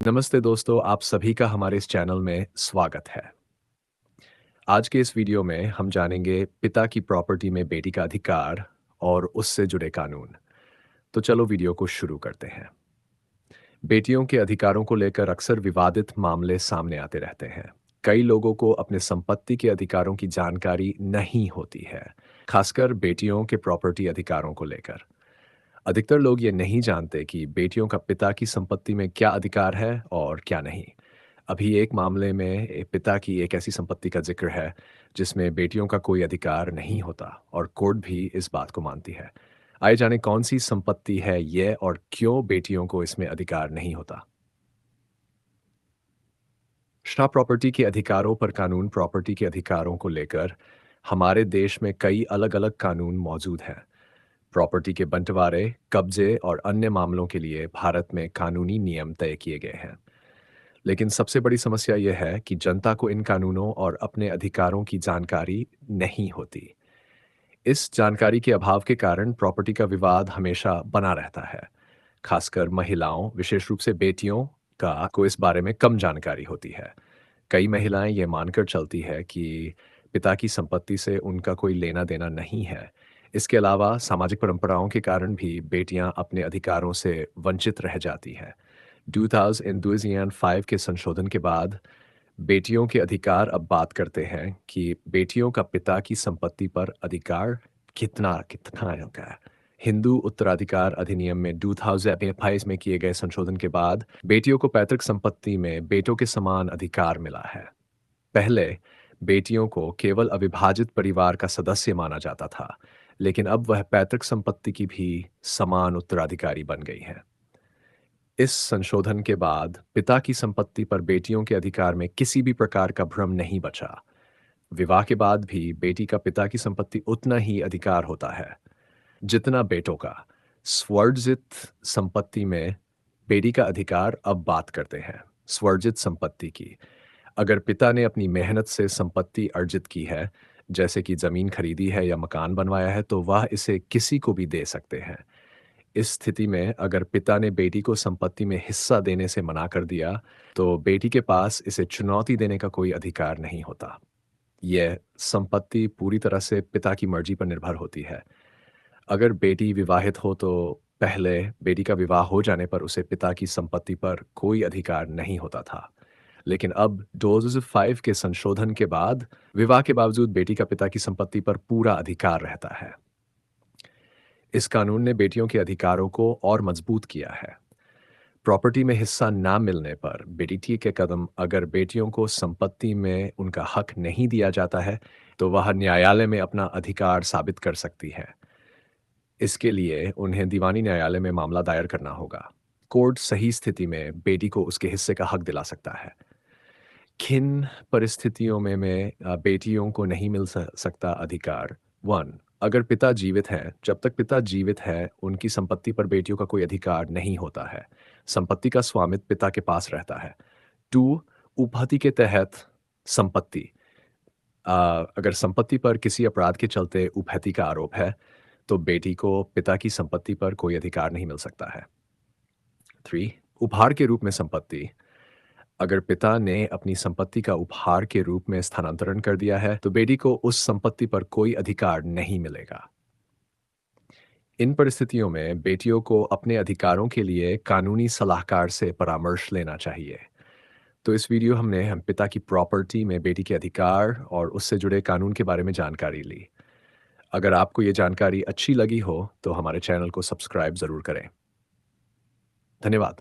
नमस्ते दोस्तों, आप सभी का हमारे इस चैनल में स्वागत है। आज के इस वीडियो में हम जानेंगे पिता की प्रॉपर्टी में बेटी का अधिकार और उससे जुड़े कानून। तो चलो वीडियो को शुरू करते हैं। बेटियों के अधिकारों को लेकर अक्सर विवादित मामले सामने आते रहते हैं। कई लोगों को अपने संपत्ति के अधिकारों की जानकारी नहीं होती है, खासकर बेटियों के प्रॉपर्टी अधिकारों को लेकर। अधिकतर लोग ये नहीं जानते कि बेटियों का पिता की संपत्ति में क्या अधिकार है और क्या नहीं। अभी एक मामले में पिता की एक ऐसी संपत्ति का जिक्र है जिसमें बेटियों का कोई अधिकार नहीं होता और कोर्ट भी इस बात को मानती है। आइए जाने कौन सी संपत्ति है ये और क्यों बेटियों को इसमें अधिकार नहीं होता। शा प्रॉपर्टी के अधिकारों पर कानून। प्रॉपर्टी के अधिकारों को लेकर हमारे देश में कई अलग-अलग कानून मौजूद हैं। प्रॉपर्टी के बंटवारे, कब्जे और अन्य मामलों के लिए भारत में कानूनी नियम तय किए गए हैं। लेकिन सबसे बड़ी समस्या यह है कि जनता को इन कानूनों और अपने अधिकारों की जानकारी नहीं होती। इस जानकारी के अभाव के कारण प्रॉपर्टी का विवाद हमेशा बना रहता है। खासकर महिलाओं, विशेष रूप से बेटियों का को इस बारे में कम जानकारी होती है। कई महिलाएं ये मानकर चलती है कि पिता की संपत्ति से उनका कोई लेना देना नहीं है। इसके अलावा सामाजिक परंपराओं के कारण भी बेटियां अपने अधिकारों से वंचित रह जाती हैं। 2005 के संशोधन के बाद बेटियों के अधिकार अब बात करते हैं कि बेटियों का पिता की संपत्ति पर अधिकार कितना कितना होगा है। हिंदू उत्तराधिकार अधिनियम में 2022 में किए गए संशोधन के बाद बेटियों को पैतृक संपत्ति में बेटों के समान अधिकार मिला है। पहले बेटियों को केवल अविभाजित परिवार का सदस्य माना जाता था, लेकिन अब वह पैतृक संपत्ति की भी समान उत्तराधिकारी बन गई हैं। इस संशोधन के बाद पिता की संपत्ति पर बेटियों के अधिकार में किसी भी प्रकार का भ्रम नहीं बचा। विवाह के बाद भी बेटी का पिता की संपत्ति उतना ही अधिकार होता है जितना बेटों का। स्वर्जित संपत्ति में बेटी का अधिकार। अब बात करते हैं स्वर्जित संपत्ति की। अगर पिता ने अपनी मेहनत से संपत्ति अर्जित की है, जैसे कि जमीन खरीदी है या मकान बनवाया है, तो वह इसे किसी को भी दे सकते हैं। इस स्थिति में अगर पिता ने बेटी को संपत्ति में हिस्सा देने से मना कर दिया, तो बेटी के पास इसे चुनौती देने का कोई अधिकार नहीं होता। यह संपत्ति पूरी तरह से पिता की मर्जी पर निर्भर होती है। अगर बेटी विवाहित हो तो पहले बेटी का विवाह हो जाने पर उसे पिता की संपत्ति पर कोई अधिकार नहीं होता था। लेकिन अब 2005 के संशोधन के बाद विवाह के बावजूद बेटी का पिता की संपत्ति पर पूरा अधिकार रहता है। इस कानून ने बेटियों के अधिकारों को और मजबूत किया है। प्रॉपर्टी में हिस्सा ना मिलने पर बेटी के कदम। अगर बेटियों को संपत्ति में उनका हक नहीं दिया जाता है, तो वह न्यायालय में अपना अधिकार साबित कर सकती है। इसके लिए उन्हें दीवानी न्यायालय में मामला दायर करना होगा। कोर्ट सही स्थिति में बेटी को उसके हिस्से का हक दिला सकता है। किन परिस्थितियों में बेटियों को नहीं मिल सकता अधिकार। 1, अगर पिता जीवित हैं। जब तक पिता जीवित है, उनकी संपत्ति पर बेटियों का कोई अधिकार नहीं होता है। संपत्ति का स्वामित्व पिता के पास रहता है। 2, उपपत्ति के तहत संपत्ति। अगर संपत्ति पर किसी अपराध के चलते उपहति का आरोप है, तो बेटी को पिता की संपत्ति पर कोई अधिकार नहीं मिल सकता है। 3, उपहार के रूप में संपत्ति। अगर पिता ने अपनी संपत्ति का उपहार के रूप में स्थानांतरण कर दिया है, तो बेटी को उस संपत्ति पर कोई अधिकार नहीं मिलेगा। इन परिस्थितियों में बेटियों को अपने अधिकारों के लिए कानूनी सलाहकार से परामर्श लेना चाहिए। तो इस वीडियो हम पिता की प्रॉपर्टी में बेटी के अधिकार और उससे जुड़े कानून के बारे में जानकारी ली। अगर आपको ये जानकारी अच्छी लगी हो, तो हमारे चैनल को सब्सक्राइब ज़रूर करें। धन्यवाद।